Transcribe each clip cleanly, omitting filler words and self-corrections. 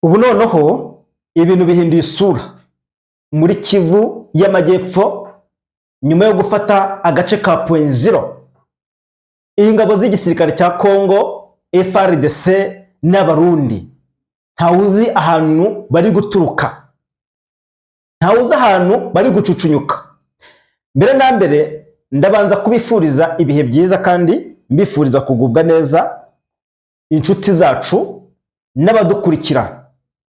Ubu noneho ibintu bihinduye isura muri Kivu y'Amajyepfo nyuma yo gufata agace ka Point Zero. Ingabo z'igisirikare cya Kongo FARDC n'Abarundi ntawuzi ahantu bari guturuka, ntawuzi ahantu bari gucucunyuka. Mbere na mbere ndabanza kubifuriza ibihe byiza kandi mbifuriza kugubwa neza inshuti zacu n'abadukurikira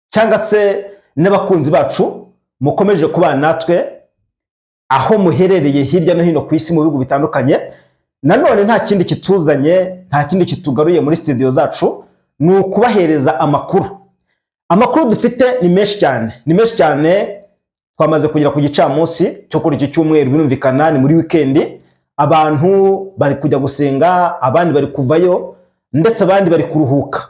cyangwa se n'abakunzi bacu mukomeje kubana natwe aho muherereye hirya no hino ku isi mu bihugu bitandukanye. Nanone nta kindi kituzanye, nta kindi kitugaruye muri studio zacu, ni ukubahereza amakuru dufite ni menshi cyane. Twamaze kugera ku gicamunsi cyo kuri iki cyumweru, birumvikana ni muri weekend, abantu bari kujya gusenga, abandi bari kuvayo ndetse abandi bari kuruhuka.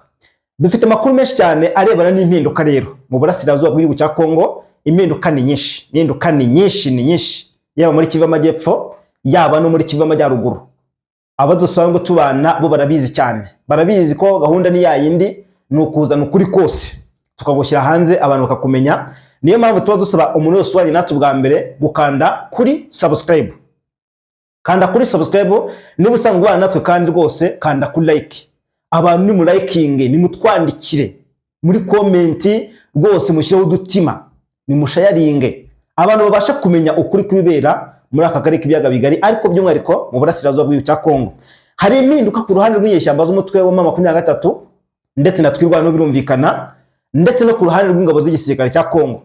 Dufite amakuru menshi cyane arebana n'impinduka rero mu burasirazuba bw'igihugu cya Kongo. Impinduka ni nyinshi, yaba muri Kivu y'Amajyepfo yaba no muri Kivu y'Amajyaruguru. Abo dusanzwe tubana bo barabizi cyane, barabizi ko gahunda ni yayindi, ni ukuzana ukuri kose tukagushyira hanze abantu bakakumenya. Niyo mpamvu tuba dusaba umuntu wese ubanye natwe bwa mbere gukanda kuri subscribe. Kanda kuri subscribe niba usanzwe ubana natwe, kandi rwose kanda kuri like. Abantu ni mu liking, ni mutwandikire muri comment rwose, mushyireho udutima, ni mushayaringe, abantu babasha kumenya ukuri kwibera muri aka karere k'ibiyaga bigari, ariko by'umwihariko mu burasirazuba bw'igihugu cya Kongo. Hari impinduka ku ruhande rw'inyeshyamba z'umutwe wa M23 ndetse na twirwano birumvikana, ndetse no ku ruhande rw'ingabo z'igisirikare cya Kongo.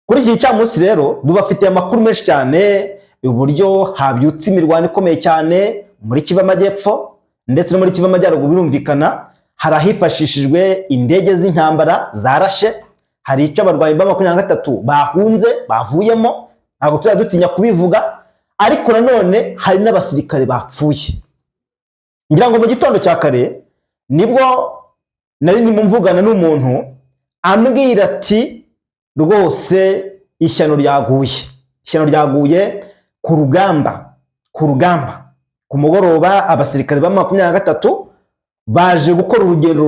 Kuri iki gicamunsi rero dubafitiye amakuru menshi cyane, uburyo habyutse imirwano ikomeye cyane muri Kivu y'Amajyepfo ndetse no muri Kivu y'Amajyaruguru. Birumvikana hari ahifashishijwe indege z'intambara zarashe, hari icyo abarwanyi ba M23 bahunze bavuyemo, ntabwo tuzajya dutinya kubivuga, ariko nanone hari n'abasirikare bapfuye. Ngira ngo mu gitondo cya kare nibwo nari nimumvugana n'umuntu ambwira ati rwose ishyano ryaguye ku rugamba ku mugoroba. Abasirikare ba M23 baje gukora urugendo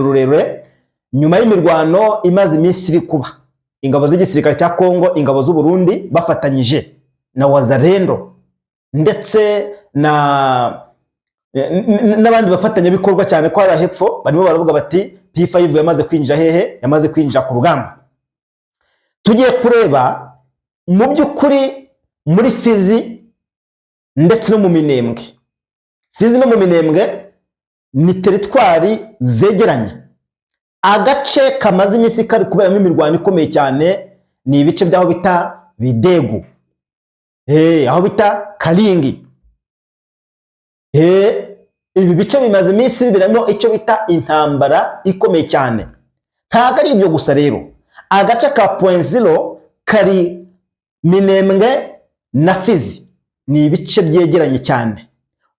rurerure nyuma y'imirwano imaze iminsi iri kuba. Ingabo z'igisirikare cya Kongo, ingabo z'u Burundi bafatanyije na Wazalendo ndetse n'abandi bafatanyabikorwa cyane ko hari hepfo barimo baravuga bati P5 yamaze kwinjira hehe, yamaze kwinjira ku rugamba. Tugiye kureba mu by'ukuri muri Fizi ndetse no mu Minembwe. Fizi no mu Minembwe ni teritwari zegeranye. Agace kamaze iminsi kari kuberamo imirwano ikomeye cyane ni ibice by'aho bita Bidegu, aho bita Karingi. Ibi bice bimaze iminsi biberamo icyo bita intambara ikomeye cyane. Ntabwo ari ibyo gusa rero, agace ka Point Zero kari Minembwe na Fizi, ni ibice byegeranye cyane.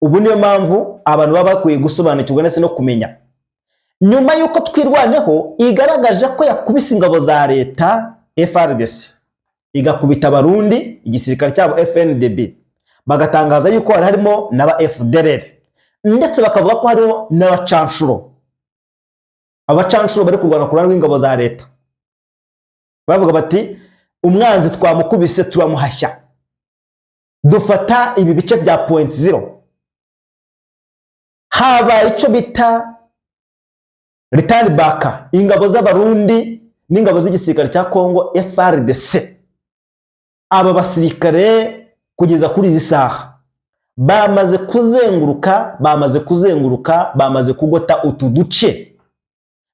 Ubu niyo mpamvu abantu baba bakwiye gusobanukirwa ndetse no kumenya. Nyuma yuko twirwaneho igaragaje ko yakubise ingabo za leta FARDC, igakubita Abarundi, igisirikare cyabo FNDB, bagatangaza yuko harimo n'aba FDLR, ndetse bakavuga ko hariho n'abacanshuro. Abacanshuro bari kurwana ku ruhande rw'ingabo za leta bavuga bati umwanzi twamukubise turamuhashya, dufata ibi bice bya Point Zero. Haba icyo bita return back, ingabo z'Abarundi n'ingabo z'igisirikare cya Kongo FARDC. Aba basirikare kugeza kuri izi saha bamaze kuzenguruka, kugota utu duce.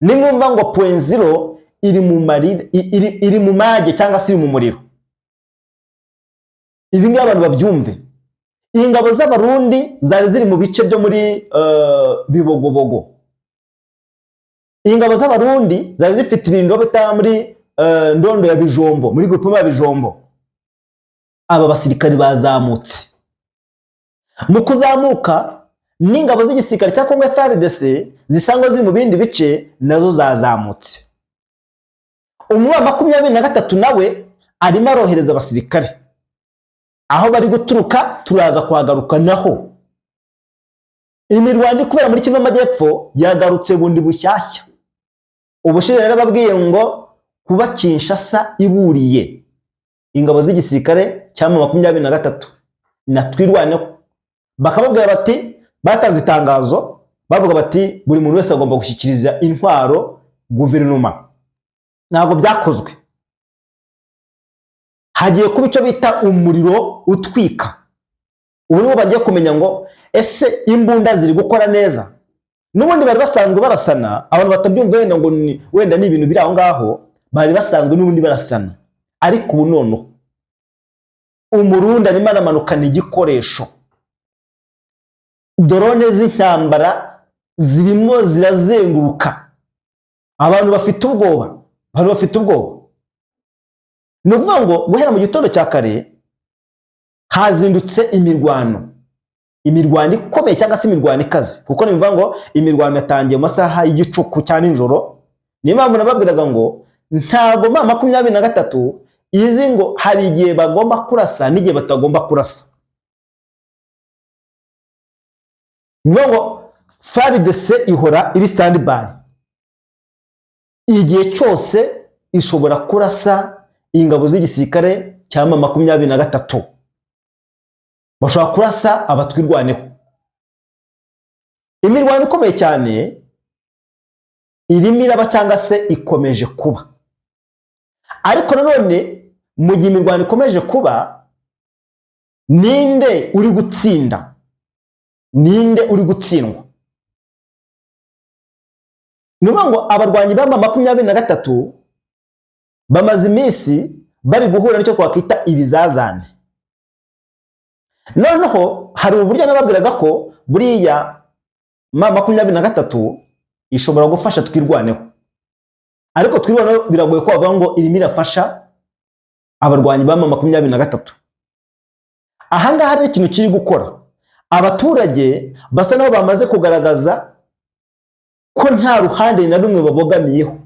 Nimwumva ngo Point Zero iri mu mage cyangwa se iri mu muriro, ibi ngibi abantu babyumve. Ingabo z'Abarundi zari ziri mu bice byo muri Bibogobogo. Ingabo z'Abarundi zari zifite ibirindiro bita muri Ndondo ya Bijombo, muri groupement ya Bijombo. Aba basirikari bazamutse. Mu kuzamuka n'ingabo z'igisirikare cya Kongo FARDC zisangwa ziri mu bindi bice nazo zazamutse. Umwaka 23 nawe arimo arohereza abasirikare. Aho bari guturuka turaza kuhagaruka naho. Imirwano kubera muri Kivu y'Amajyepfo yagarutse bundi bushyashya. ubushize rero babwiye ngo kuba Kinshasa iburiye ingabo z'igisirikare cya M23 na twirwaneho, bakababwira bati, batanze itangazo bavuga bati buri muntu wese agomba gushyikiriza intwaro guverinoma. Ntabwo byakozwe. Hagiye kuba icyo bita umuriro utwika. Ubu nibo bagiye kumenya ngo ese imbunda ziri gukora neza. N'ubundi bari basanzwe barasana, abantu batabyumva wenda ngo wenda ni ibintu biri aho ngaho, bari basanzwe n'ubundi barasana. Ariko ubu noneho Umurundi arimo aramanukana igikoresho. Drone z'intambara zirimo zirazenguruka. Abantu bafite ubwoba. Ni ukuvuga ngo guhera mu gitondo cya kare hazindutse imirwano. Imirwano ikomeye cyangwa se imirwano ikaze. Kuko ni bivuga ngo imirwano yatangiye mu masaha y'igicuku cya nijoro. Niyo mpamvu nababwiraga ngo ntabwo M23 izi ngo hari igihe bagomba kurasa n'igihe batagomba kurasa. Ni ukuvuga ngo FARDC ihora iri standby. Igihe cyose ishobora kurasa ingabo z'igisirikare cya M23. Bashobora kurasa abatwirwaneho. Imirwano ikomeye cyane irimo iraba cyangwa se ikomeje kuba. Ariko nanone mu gihe imirwano ikomeje kuba, ninde uri gutsinda? Ninde uri gutsindwa? Ni ukuvuga ngo abarwanyi ba M23 bamaze iminsi bari guhura n'icyo twakwita ibizazane. Noneho hari uburyo nababwiraga ko buriya M23 ishobora gufasha twirwaneho. Ariko twirwaneho biragoye ko bavuga ngo irimo irafasha abarwanyi ba M23. Aha ngaha hari ikintu kiri gukora. Abaturage basa naho bamaze kugaragaza ko nta ruhande na rumwe babogamiyeho.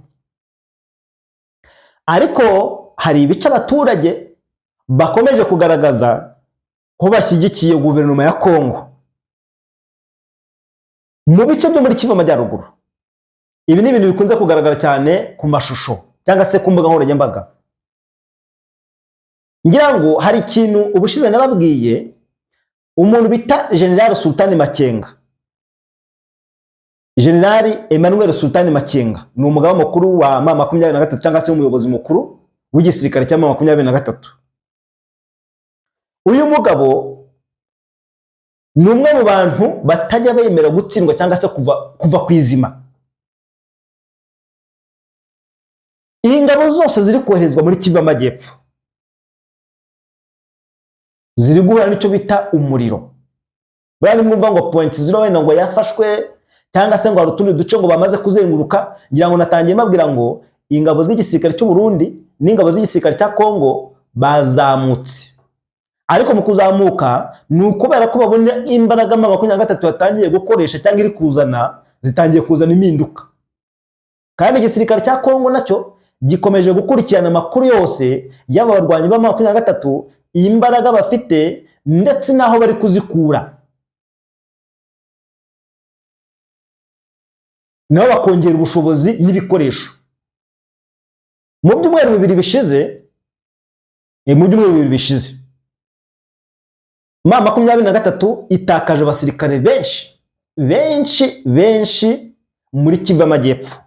Ariko hari ibice abaturage bakomeje kugaragaza ko bashyigikiye guverinoma ya Kongo. Mu bice byo muri Kivu Amajyaruguru. Ibi ni ibintu bikunze kugaragara cyane ku mashusho cyangwa se ku mbuga nkoranyambaga. Ngira ngo hari ikintu ubushize nababwiye, umuntu bita General Sultani Makenga. General Emmanuel Sultani Makenga ni umugaba mukuru wa M23 cyangwa se umuyobozi mukuru w'igisirikare cya M23. Uyu mugabo ni umwe mu bantu batajya bemera gutsindwa cyangwa se kuva ku izima. Ingabo zose ziri koherezwa muri Kivu Amajyepfo ziri guhura n'icyo bita umuriro. Bari mwumva ngo point 0 wenda ngo yafashwe cyangwa se ngo hari utundi duce ngo bamaze kuzenguruka. Ngira ngo natangiye mabwira ngo ingabo z'igisirikare cy'u Burundi n'ingabo z'igisirikare cya Kongo bazamutse. Ariko mu kuzamuka ni ukubera ko babona imbaraga M23 yatangiye gukoresha cyangwa iri kuzana, zitangiye kuzana impinduka. Kandi igisirikare cya Kongo nacyo gikomeje gukurikirana amakuru yose y'aba barwanyi ba M23, imbaraga bafite ndetse naho bari kuzikura. Nabo bakongera ubushobozi n'ibikoresho. Mu byumweru bibiri bishize M23 itakaje abasirikare benshi muri Kivu Amajyepfo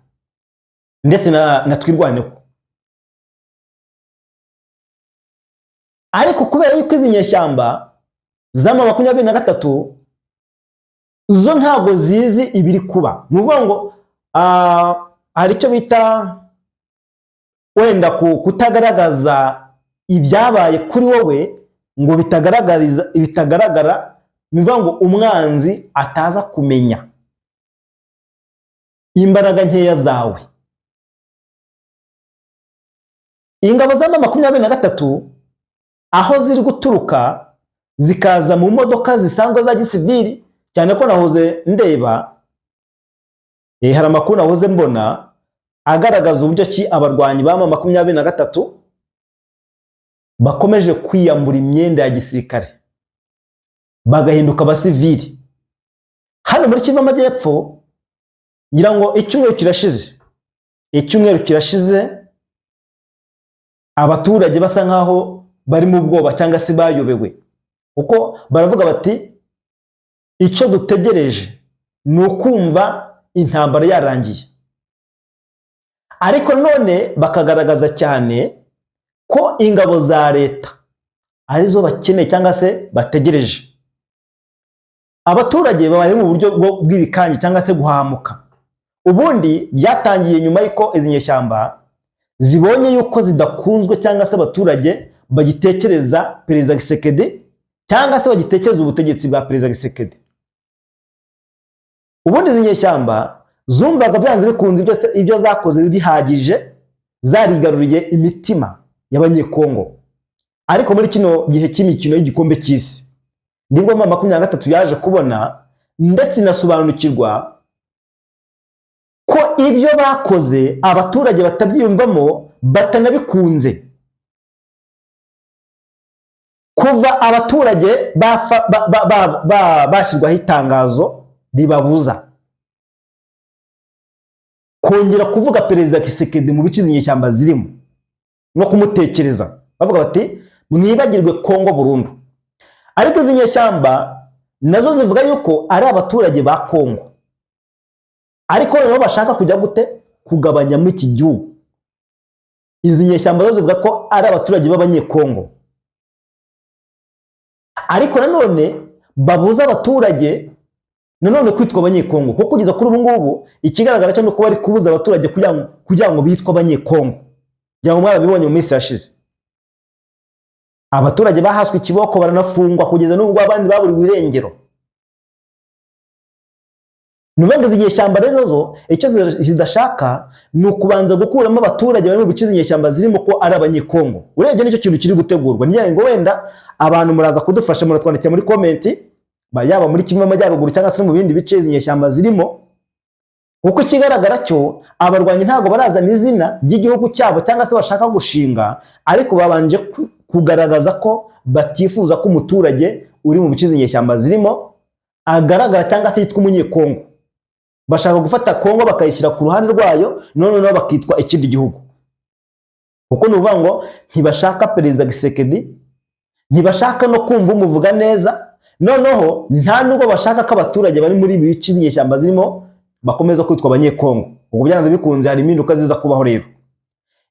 ndetse na twirwaneho. Ariko kubera yuko izi nyeshyamba za M23 zo ntabwo zizi ibiri kuba. Ni ukuvuga ngo hari icyo bita wenda kutagaragaza ibyabaye kuri wowe ngo bitagaragara. Ni ukuvuga ngo umwanzi ataza kumenya imbaraga nkeya zawe. Ingabo za M23 aho ziri guturuka zikaza mu modoka zisanzwe za gisivili, cyane ko nahoze ndeba hari amakuru nahoze mbona agaragaza uburyo ki abarwanyi ba M23 bakomeje kwiyambura imyenda ya gisirikare bagahinduka abasivili. Hano muri Kivu Amajyepfo ngira ngo icyumweru kirashize icyumweru kirashize abaturage basa nkaho bari mu bwoba cyangwa se bayobewe, kuko baravuga bati icyo dutegereje ni ukumva intambara yarangiye, ariko none bakagaragaza cyane ko ingabo za leta arizo bakeneye cyangwa se bategereje. Abaturage babaye mu buryo bw'ibikanyi cyangwa se guhamuka. Ubundi byatangiye nyuma y'uko izi nyeshyamba zibonye yuko zidakunzwe cyangwa se abaturage bagitekereza Perezida Tshisekedi cyangwa se bagitekereza ubutegetsi bwa Perezida Tshisekedi. Ubundi izi nyeshyamba zumvaga byanze bikunze ibyo zakoze bihagije, zarigaruriye imitima y'abanyekongo. Ariko muri kino gihe cy'imikino y'igikombe cy'isi nibwo 2023 yaje kubona ndetse inasobanukirwa ko ibyo bakoze abaturage batabyiyumvamo, batanabikunze. Kuva abaturage bashyirwaho itangazo ribabuza kongera kuvuga Perezida Tshisekedi mu bice inyeshyamba zirimo no kumutekereza, bavuga bati mwibagirwe Kongo burundu. Ariko izi nyeshyamba nazo zivuga yuko ari abaturage ba Kongo, ariko nabo bashaka kujya gute kugabanya mu iki gihugu. Izi nyeshyamba zo zivuga ko ari abaturage b'abanyekongo, ariko nanone babuza abaturage nanone kwitwa abanyekongo, kuko kugeza kuri ubu ngubu ikigaragara cyo nuko bari kubuza abaturage kugira ngo bitwa abanyekongo. Cyangwa mwarabibonye mu minsi yashize, abaturage bahaswe ikiboko baranafungwa kugeza n'ubwo abandi baburiwe irengero. Nuvuga izi nyeshyamba rero zo icyo zidashaka ni ukubanza gukuramo abaturage bari mu bice inyeshyamba zirimo ko ari abanyekongo. Urebye nicyo kintu kiri gutegurwa, niyo ngo wenda abantu muraza kudufasha, muratwandikira muri comment yaba muri Kivu y'Amajyaruguru cyangwa se mu bindi bice inyeshyamba zirimo, kuko ikigaragara cyo abarwanyi ntago barazana izina ry'igihugu cyabo cyangwa se bashaka gushinga, ariko babanje kugaragaza ko batifuza ko umuturage uri mu bice inyeshyamba zirimo agaragara cyangwa se yitwa umunyekongo. Bashaka gufata Kongo bakayishyira ku ruhande rwayo, none bakitwa ikindi gihugu. Kuko nuvuga ngo ntibashaka Perezida Tshisekedi, ntibashaka no kumva umuvuga neza, noneho nta nubwo bashaka ko abaturage bari muri ibi bice inyeshyamba zirimo bakomeza kwitwa abanyekongo. Ubwo byanze bikunze hari impinduka ziza kubaho rero.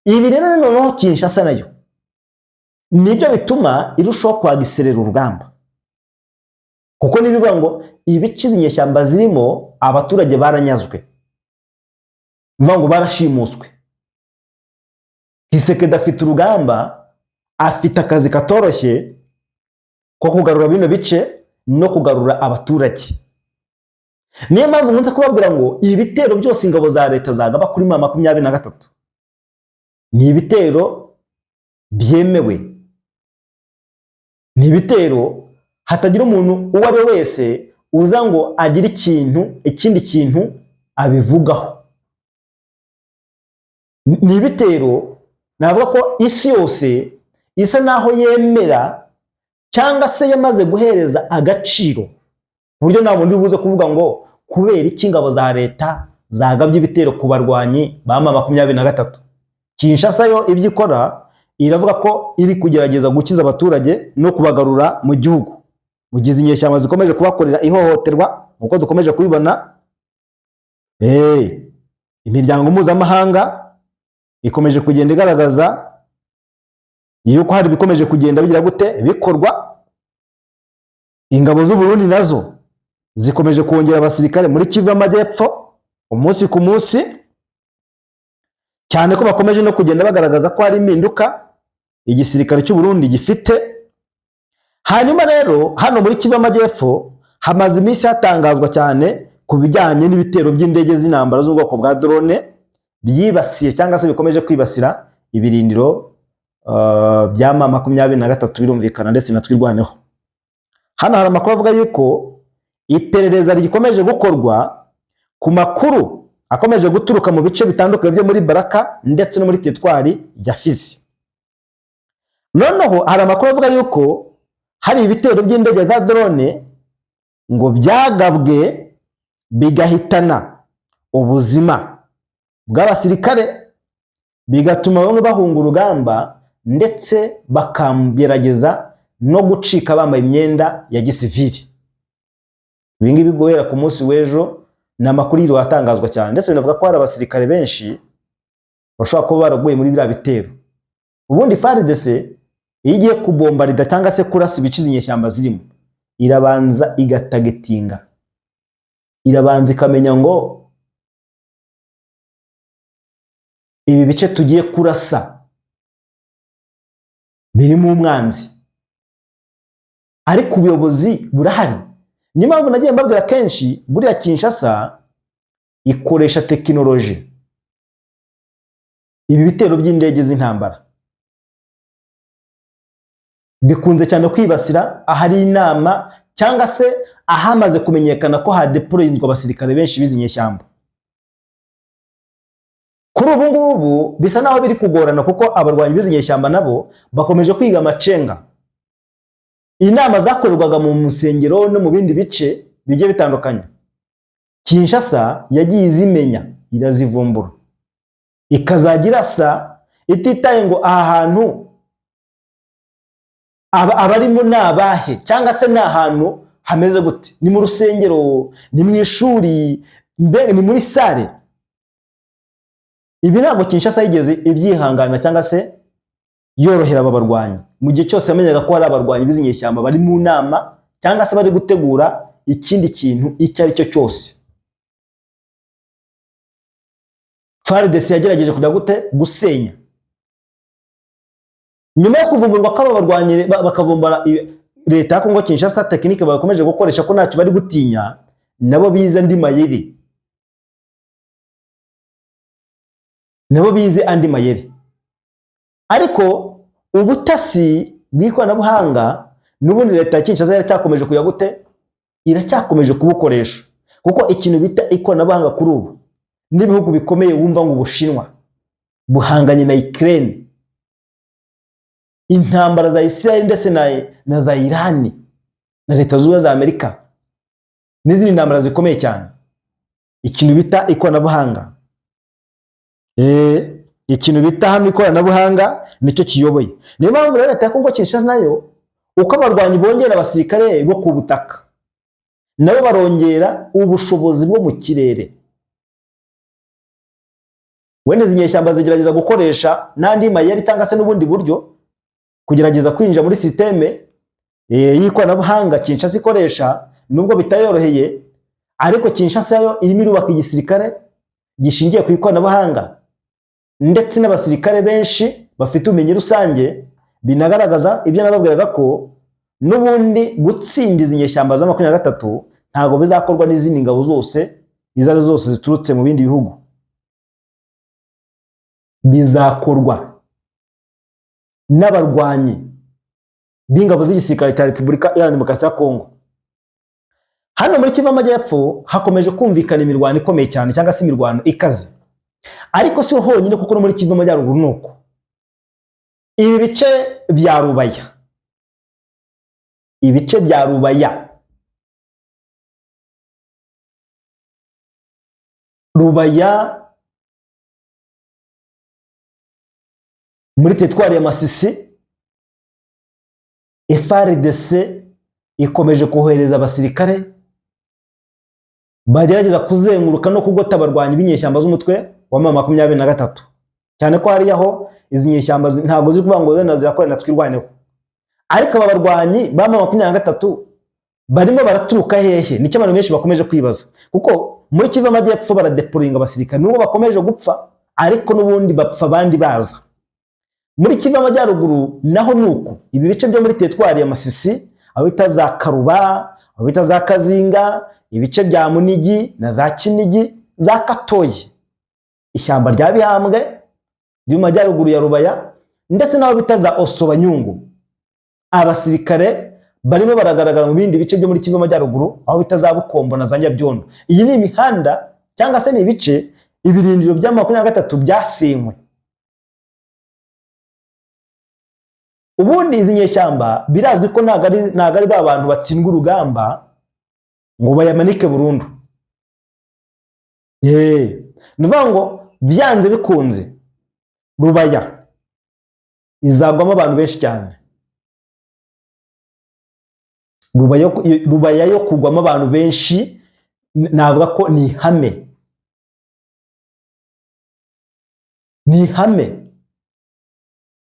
Ibi rero noneho Kinshasa nayo nibyo bituma irushaho kwagiserera urugamba, kuko nibivuga ngo ibice inyeshyamba zirimo abaturage baranyazwe, bivuga ngo barashimuswe. Tshisekedi afite urugamba, afite akazi katoroshye ko kugarura bino bice no kugarura abaturage. Niyo mpamvu nkunze kubabwira ngo ibitero byose ingabo za leta zagaba kuri 2023 ni ibitero byemewe, ni ibitero hatagira umuntu uwo ari we wese uza ngo agire ikindi kintu abivugaho. Ni ibitero navuga ko isi yose isa naho yemera cyangwa se yamaze guhereza agaciro, buryo nta muntu ubuze kuvuga ngo kubera iki ingabo za leta zagabye ibitero ku barwanyi ba 2023. Kinshasa yo ibyo ikora iravuga ko iri kugerageza gukiza abaturage no kubagarura mu gihugu, mugize inyeshyamba zikomeje kubakorera ihohoterwa uko dukomeje kubibona. Imiryango mpuzamahanga ikomeje kugenda igaragaza yuko hari bikomeje kugenda bigira gute bikorwa. Ingabo z'u Burundi nazo zikomeje kongera abasirikare muri Kivu y'Amajyepfo umunsi ku munsi, cyane ko bakomeje no kugenda bagaragaza ko hari impinduka igisirikare cy'u Burundi gifite. Hanyuma rero hano muri Kivu y'Amajyepfo hamaze iminsi hatangazwa cyane ku bijyanye n'ibitero by'indege z'intambara z'ubwoko bwa drone byibasiye cyangwa se bikomeje kwibasira ibirindiro bya 2023 birumvikana ndetse na twirwaneho. Hano hari amakuru avuga yuko iperereza rikomeje gukorwa ku makuru akomeje guturuka mu bice bitandukanye byo muri Baraka ndetse no muri Tetwari ya Fizi. Noneho hari amakuru avuga yuko hari ibitero by'indege za drone ngo byagabwe bigahitana ubuzima bw'abasirikare, bigatuma bamwe bahunga urugamba ndetse bakamgerageza no gucika bambaye imyenda ya gisivili. Ibi ngibi guhera ku munsi w'ejo ni amakuru yiriwe atangazwa cyane, ndetse binavuga ko hari abasirikare benshi bashobora kuba baraguye muri biriya bitero. Ubundi FARDC iyo igiye kubombarida cyangwa se kurasa ibice inyeshyamba zirimo, irabanza igatagetinga, irabanza ikamenya ngo ibi bice tugiye kurasa birimo umwanzi, ariko ubuyobozi burahari. Niyo mpamvu nagiye mbabwira kenshi, buriya Kinshasa ikoresha tekinoloji. Ibi bitero by'indege z'intambara bikunze cyane kwibasira ahari inama cyangwa se ahamaze kumenyekana ko hadeployinzwe abasirikare benshi bizi nyeshyamba. Kuri ubu ngubu bisa naho biri kugorana, kuko abarwanyi bizi nyeshyamba nabo bakomeje kwiga amacenga. Inama zakorerwaga mu musengero no mu bindi bice bigiye bitandukanye, Kinshasa yagiye izimenya, irazivumbura, ikazagira sa ititaye ngo aha hantu abarimo nabahe cyangwa se na hantu hameze gute, ni mu rusengero, ni mu ishuri, mbega ni muri sale. Ibi ntabwo Kinshasa yigeze ibyihangana cyangwa se yorohera aba barwanyi, mu gihe cyose yamenyaga ko hari abarwanyi bizi nyeshyamba bari mu nama cyangwa se bari gutegura ikindi kintu icyo ari cyo cyose. FARDC yagerageje kujya gute gusenya. Nyuma yo kuvumburwa ko abarwanyi bakavumbura leta ya Kongo Kinshasa tekinike bakomeje gukoresha ko ntacyo bari gutinya, nabo bize andi mayeri, ariko ubutasi bw'ikoranabuhanga n'ubundi leta ya Kinshasa iracyakomeje kuya gute, iracyakomeje kubukoresha, kuko ikintu bita ikoranabuhanga kuri ubu n'ibihugu bikomeye wumva ngo Ubushinwa buhanganye na Ukraine, intambara za Israel ndetse na za Iran na leta z'Ubumwe za Amerika n'izindi ntambara zikomeye cyane. Ikintu bita ikoranabuhanga, ikintu bita hano ikoranabuhanga nicyo kiyoboye. Niyo mpamvu rero leta ya Kongo Kinshasa nayo uko abarwanyi bongera abasirikare bo ku butaka, nabo barongera ubushobozi bwo mu kirere. Wende zinyeshyamba zigerageza gukoresha n'andi mayeri cyangwa se n'ubundi buryo kugerageza kwinjira muri systeme y'ikoranabuhanga Kinshasa ikoresha, nubwo bitayoroheye, ariko Kinshasa yo irimo irubaka igisirikare gishingiye ku ikoranabuhanga, ndetse n'abasirikare benshi bafite ubumenyi rusange, binagaragaza ibyo nababwiraga ko n'ubundi gutsinda izi nyeshyamba za 23 ntago bizakorwa n'izindi ngabo zose izari zose ziturutse mu bindi bihugu, bizakorwa n'abarwanyi b'ingabo z'igisirikare cya Repubulika Iharanira Demokarasi ya Kongo. Hano muri Kivu Amajyepfo hakomeje kumvikana imirwano ikomeye cyane cyangwa se imirwano ikaze, ariko si honyine kuko no muri Kivu Amajyaruguru nuko. Ibi bice bya Rubaya, ibice bya Rubaya muri teritwari ya Masisi, FARDC ikomeje kohereza abasirikare bagerageza kuzenguruka no kugota abarwanyi b'inyeshyamba z'umutwe wa M23, cyane ko hari aho izi nyeshyamba ntago ziri kuvuga ngo zena zirakorana twirwaneho, ariko aba barwanyi ba M23 barimo baraturuka hehe? Nicyo abantu benshi bakomeje kwibaza, kuko muri Kivu Amajyepfo baradeployinga abasirikare nubwo bakomeje gupfa, ariko n'ubundi bapfa abandi baza. Muri Kivu Amajyaruguru naho nuko, ibi bice byo muri teritwari ya Masisi, aho bita za Karuba, aho bita za Kazinga, ibice bya Munigi na za Kinigi, za Katoyi, ishyamba rya Bihambwe riri mu majyaruguru ya Rubaya, ndetse n'aho bita za Osobanyungu, abasirikare barimo baragaragara mu bindi bice byo muri Kivu Amajyaruguru, aho bita za Bukombo na za Nyabyondo. Iyi ni imihanda cyangwa se ni ibice ibirindiro bya 23 byasenywe. Ubundi izi nyeshyamba birazwi ko nagari ba bantu batsindwa urugamba ngo bayamanike burundu. Nuvuga ngo byanze bikunze Rubaya izagwamo abantu benshi cyane. Rubaya yo kugwamo abantu benshi navuga ko ni ihame. Ni ihame.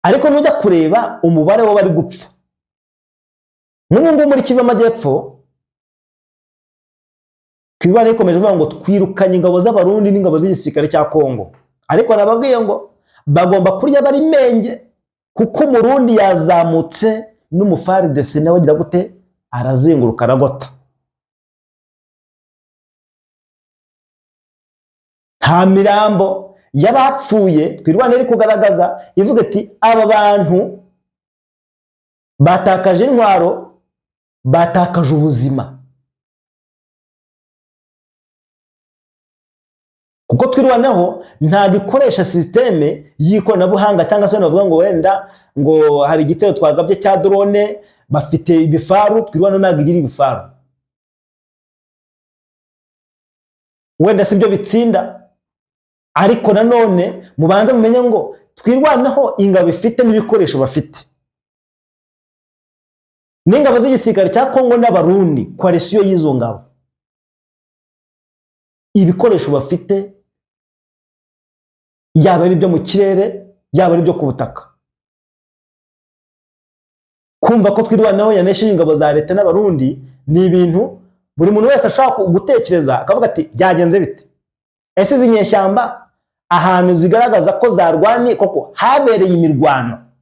Ariko nujya kureba umubare w'abari gupfa, n'ubu muri Kivu y'Amajyepfo Twirwane ikomeje kuvuga ngo twirukanye ingabo z'Abarundi n'ingabo z'igisirikare cya Kongo, ariko nababwiye ngo bagomba kurya bari menge, kuko Umurundi yazamutse n'umufaridese nawe agira gute arazenguruka aragota. Nta mirambo y'abapfuye Twirwane iri kugaragaza ivuga ati aba bantu batakaje intwaro, batakaje ubuzima. Kuko Twirwaneho ntabwo ikoresha systeme y'ikoranabuhanga cyangwa se navuga ngo wenda ngo hari igitero twagabye cya drone bafite ibifaru. Twirwane ntabwo igira ibifaru, wenda sibyo bitsinda, ariko nanone mubanze mumenye ngo Twirwaneho ingabo ifite n'ibikoresho bafite. N'ingabo z'igisirikare cya Kongo n'Abarundi coalition y'izo ngabo, ibikoresho bafite yaba ari byo mu kirere yaba ari byo ku butaka. Kumva ko Twirwaneho yanesheje ingabo za leta n'Abarundi ni ibintu buri muntu wese ashaka gutekereza akavuga ati byagenze bite. Ese izi nyeshyamba ahantu zigaragaza ko zarwaniye koko habereye imirwano,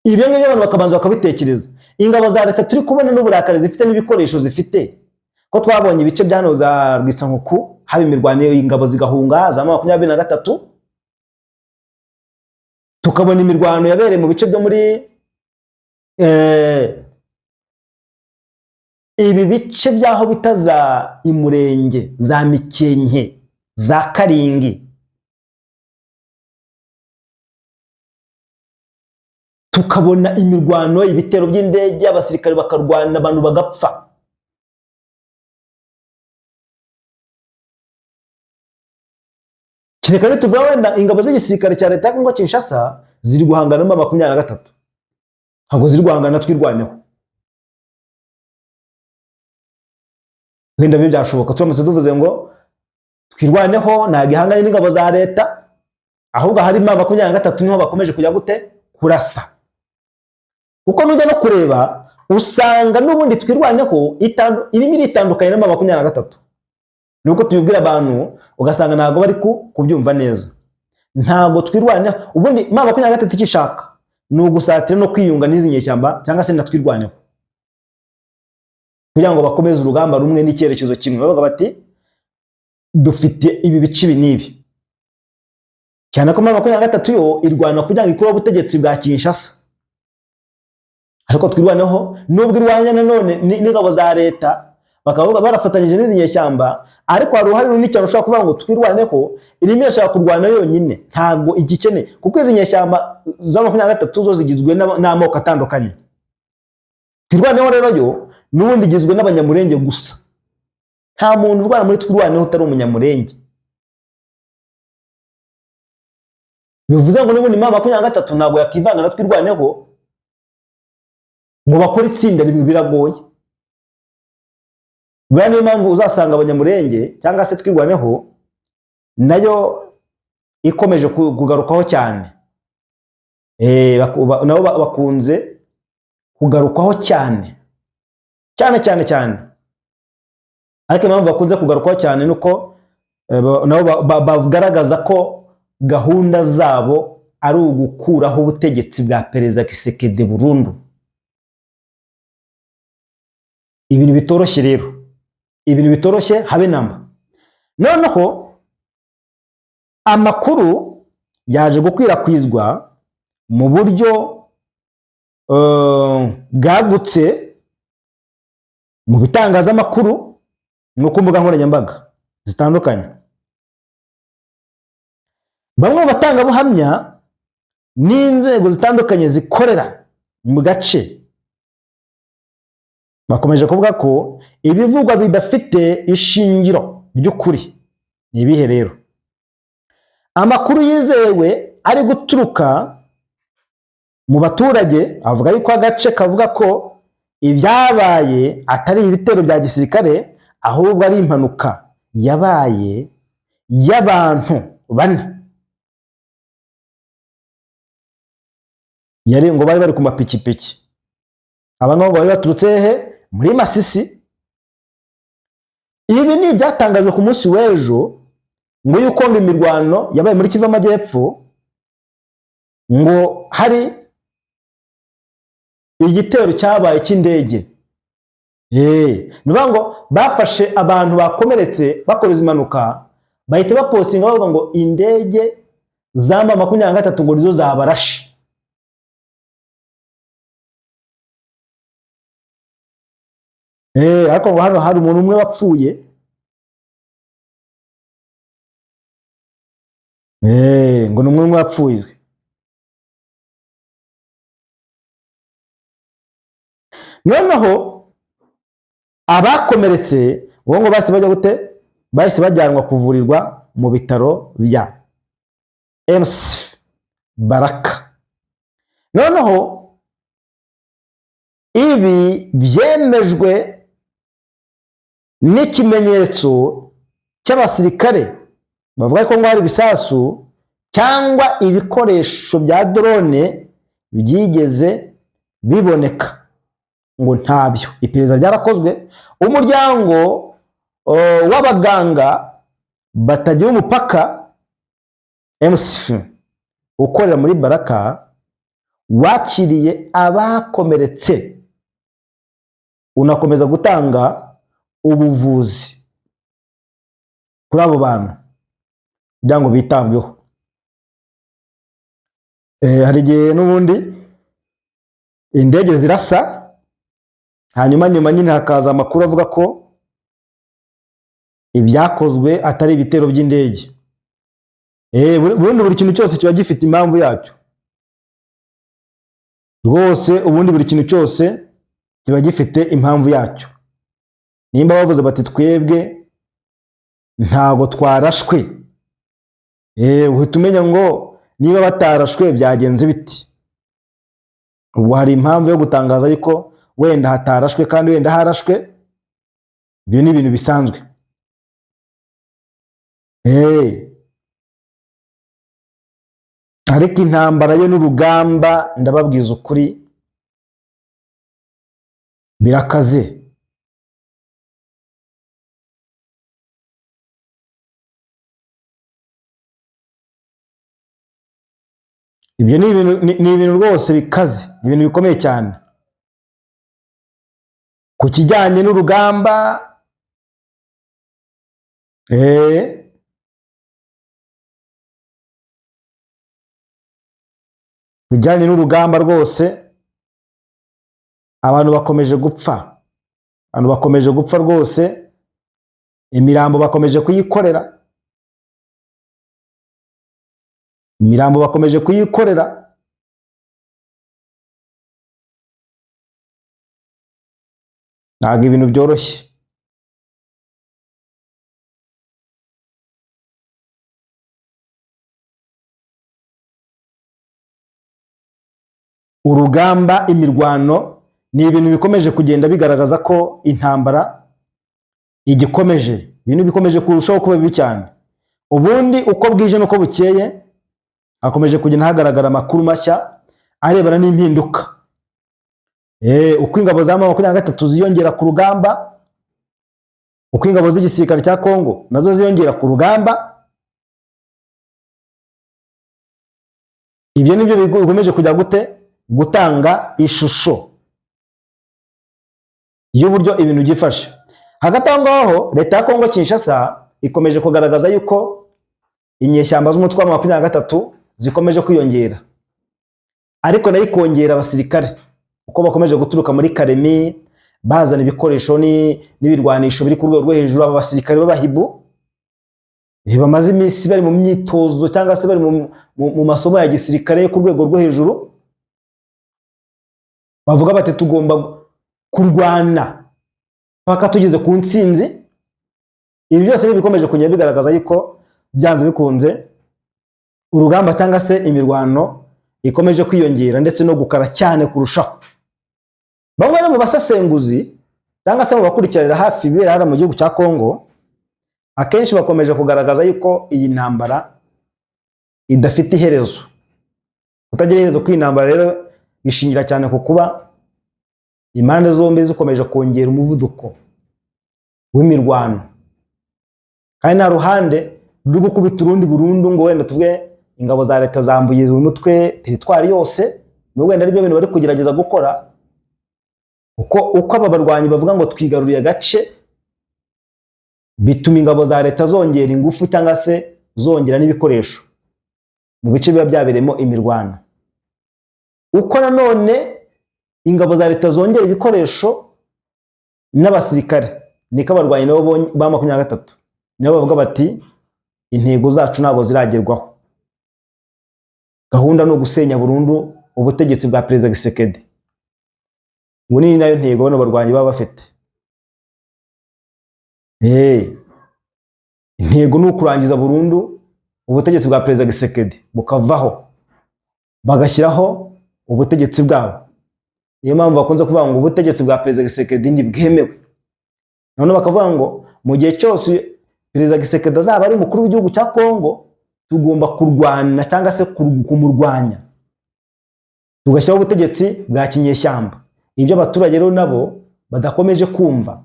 ibyo ngibyo abantu bakabanza bakabitekereza. Ingabo za leta turi kubona n'uburakari zifite n'ibikoresho zifite, ko twabonye ibice byano za Rwisankuku haba imirwano y'ingabo zigahunga za 23, tukabona imirwano yabereye mu bice byo muri ibi bice byaho bita za Imurenge, za Mikenke, za Karingi. Tukabona imirwano, ibitero by'indege, abasirikare bakarwana abantu bagapfa. Kirekare tuvuga wenda ingabo z'igisirikare cya leta ya Kongo Kinshasa ziri guhangana na 23, ntabwo ziri guhangana na Twirwaneho. Wenda byo byashoboka turamutse tuvuze ngo Twirwaneho ntabwo ihanganye n'ingabo za leta, ahubwo hari 23 niho bakomeje kujya gute kurasa. Kuko nujya no kureba usanga n'ubundi Twirwaneho irimo iritandukanye na 23. Nuko tuyubwira abantu ugasanga ntago bari kubyumva neza. Ntago Twirwaneho ubundi 23 ikishaka ni ugusatira no kwiyunga n'izi nyeshyamba cyangwa se na Twirwaneho, kugira ngo bakomeze urugamba rumwe n'icyerekezo kimwe. Bavuga bati dufite ibi bice ibi n'ibi, cyane ko 23 yo irwana kugira ngo ikore ubutegetsi bwa Kinshasa. Ariko Twirwaneho nubwo irwanya nanone n'ingabo za leta bakavuga barafatanyije n'izi nyeshyamba, ariko hari uruhare runini cyane ushobora kuvuga ngo Twirwaneho irimo irashaka kurwana yonyine, ntabwo igikene, kuko izi nyeshyamba za 23 zo zigizwe n'amoko atandukanye. Twirwaneho rero yo n'ubundi igizwe n'Abanyamurenge gusa, nta muntu urwana muri Twirwaneho utari umunyamurenge. Bivuze ngo n'ubundi 23 ntabwo yakivanga na Twirwaneho ngo bakore itsinda rimwe, biragoye. Bwa niyo mpamvu uzasanga Abanyamurenge cyangwa se Twirwaneho nayo ikomeje kugarukaho cyane. Nabo bakunze kugarukaho cyane cyane. Ariko impamvu bakunze kugarukaho cyane nuko nabo bagaragaza ko gahunda zabo ari ugukuraho ubutegetsi bwa Perezida Tshisekedi burundu. Ibintu bitoroshye rero, ibintu bitoroshye habe namba. Noneho amakuru yaje gukwirakwizwa mu buryo bwagutse mu bitangazamakuru no ku mbuga nkoranyambaga zitandukanye. Bamwe mu batangabuhamya n'inzego zitandukanye zikorera mu gace bakomeje kuvuga ko ibivugwa bidafite ishingiro ry'ukuri. Ni ibihe rero? Amakuru yizewe ari guturuka mu baturage avuga yuko agace kavuga ko ibyabaye atari ibitero bya gisirikare, ahubwo ari impanuka yabaye y'abantu 4. Yari ngo bari ku mapikipiki. Abantu bari baturutse he? Muri Masisi. Ibi ni ibyatangajwe ku munsi w'ejo ngo yuko imirwano yabaye muri Kivu Amajyepfo, ngo hari igitero cyabaye cy'indege. Nuvuga ngo bafashe abantu bakomeretse bakora impanuka, bahita bapostinga bavuga ngo indege za M23 ngo nizo zabarashe. Ariko ngo hano hari umuntu umwe wapfuye. Ngo n'umwe wapfuye. Noneho abakomeretse ngo basi bajya gute? Bahise bajyanwa kuvurirwa mu bitaro bya MC Baraka. Noneho ibi byemejwe n'ikimenyetso cy'abasirikare bavuga ko ngo hari ibisasu cyangwa ibikoresho bya drone byigeze biboneka, ngo ntabyo. Iperereza ryarakozwe. Umuryango w'abaganga batagira umupaka MSF ukorera muri Baraka wakiriye abakomeretse, unakomeza gutanga ubuvuzi kuri abo bantu kugira ngo bitabweho. Hari igihe n'ubundi indege zirasa, hanyuma nyine hakaza amakuru avuga ko ibyakozwe atari ibitero by'indege. Buri kintu cyose kiba gifite impamvu yacyo rwose. Ubundi buri kintu cyose kiba gifite impamvu yacyo. Nimba bavuze bati twebwe ntago twarashwe, uhita umenya ngo niba batarashwe byagenze biti. Ubu hari impamvu yo gutangaza yuko wenda hatarashwe kandi wenda harashwe. Ibyo ni ibintu bisanzwe. Ariko intambara yo n'urugamba ndababwiza ukuri birakaze. Ibyo ni ibintu rwose bikaze, ibintu bikomeye cyane. Ku kijyanye n'urugamba, bijyanye n'urugamba rwose abantu bakomeje gupfa. Abantu bakomeje gupfa rwose. Imirambo bakomeje kuyikorera. Imirambo bakomeje kuyikorera. Ntabwo ibintu byoroshye. Urugamba, imirwano ni ibintu bikomeje kugenda bigaragaza ko intambara igikomeje. Ibintu bikomeje kurushaho kuba bibi cyane. Ubundi uko bwije nuko bukeye hakomeje kugenda hagaragara amakuru mashya arebana n'impinduka. Uko ingabo za M23 ziyongera ku rugamba, uko ingabo z'igisirikare cya Kongo nazo ziyongera ku rugamba, ibyo nibyo bikomeje kujya gutanga ishusho y'uburyo ibintu byifashe. Hagati aho ngaho leta ya Kongo Kinshasa ikomeje kugaragaza yuko inyeshyamba z'umutwe wa M23 zikomeje kwiyongera, ariko nayo ikongera abasirikare uko bakomeje guturuka muri Karemi bazana ibikoresho n'ibirwanisho biri ku rwego rwo hejuru. Aba basirikare b'abahibu bamaze iminsi bari mu myitozo cyangwa se bari mu masomo ya gisirikare ku rwego rwo hejuru, bavuga bati tugomba kurwana paka tugeze ku ntsinzi. Ibi byose bikomeje kugenda bigaragaza yuko byanze bikunze urugamba cyangwa se imirwano ikomeje kwiyongera ndetse no gukara cyane kurushaho. Bamwe mu basasenguzi cyangwa se mu bakurikiranira hafi ibibera hano mu gihugu cya Kongo, akenshi bakomeje kugaragaza yuko iyi ntambara idafite iherezo. Kutagira iherezo kw'intambara rero bishingira cyane ku kuba impande zombi zikomeje kongera umuvuduko w'imirwano, kandi nta ruhande ruri gukubita urundi burundu ngo wenda tuvuge ingabo za leta zambuye umutwe teritwari yose, n'ubwo wenda aribyo bintu bari kugerageza gukora. Uko aba barwanyi bavuga ngo twigaruriye agace, bituma ingabo za leta zongera ingufu cyangwa se zongera n'ibikoresho mu bice biba byabereyemo imirwano. Uko nanone ingabo za leta zongera ibikoresho n'abasirikare, niko abarwanyi nabo ba 23 nibo bavuga bati intego zacu ntago ziragerwaho. Gahunda no gusenya burundu ubutegetsi bwa Perezida Tshisekedi. Ubu ni nayo ntego bano barwanyi baba bafite. Intego ni ukurangiza burundu ubutegetsi bwa Perezida Tshisekedi bukavaho, bagashyiraho ubutegetsi bwabo. Niyo mpamvu bakunze kuvuga ngo ubutegetsi bwa Perezida Tshisekedi ntibwemewe. None bakavuga ngo mu gihe cyose Perezida Tshisekedi azaba ari umukuru w'igihugu cya Kongo, tugomba kurwana cyangwa se kumurwanya, tugashyiraho ubutegetsi bwa kinyeshyamba. Ibyo abaturage rero nabo badakomeje kumva,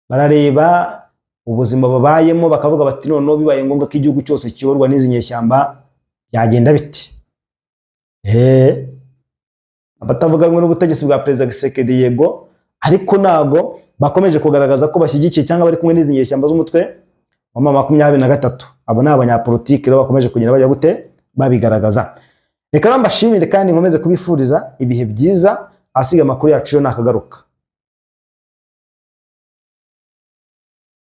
barareba ubuzima babayemo bakavuga bati none bibaye ngombwa ko igihugu cyose kiyoborwa n'izi nyeshyamba byagenda biti. Abatavuga ngo n'ubutegetsi bwa Perezida Tshisekedi yego, ariko nago bakomeje kugaragaza ko bashyigikiye cyangwa bari kumwe n'izi nyeshyamba z'umutwe wa 23. Abo ni abanyapolitiki rero bakomeje kugenda bajya gute babigaragaza. Reka mbashimire kandi nkomeze kubifuriza ibihe byiza. Asiga amakuru yacu yo nakagaruka.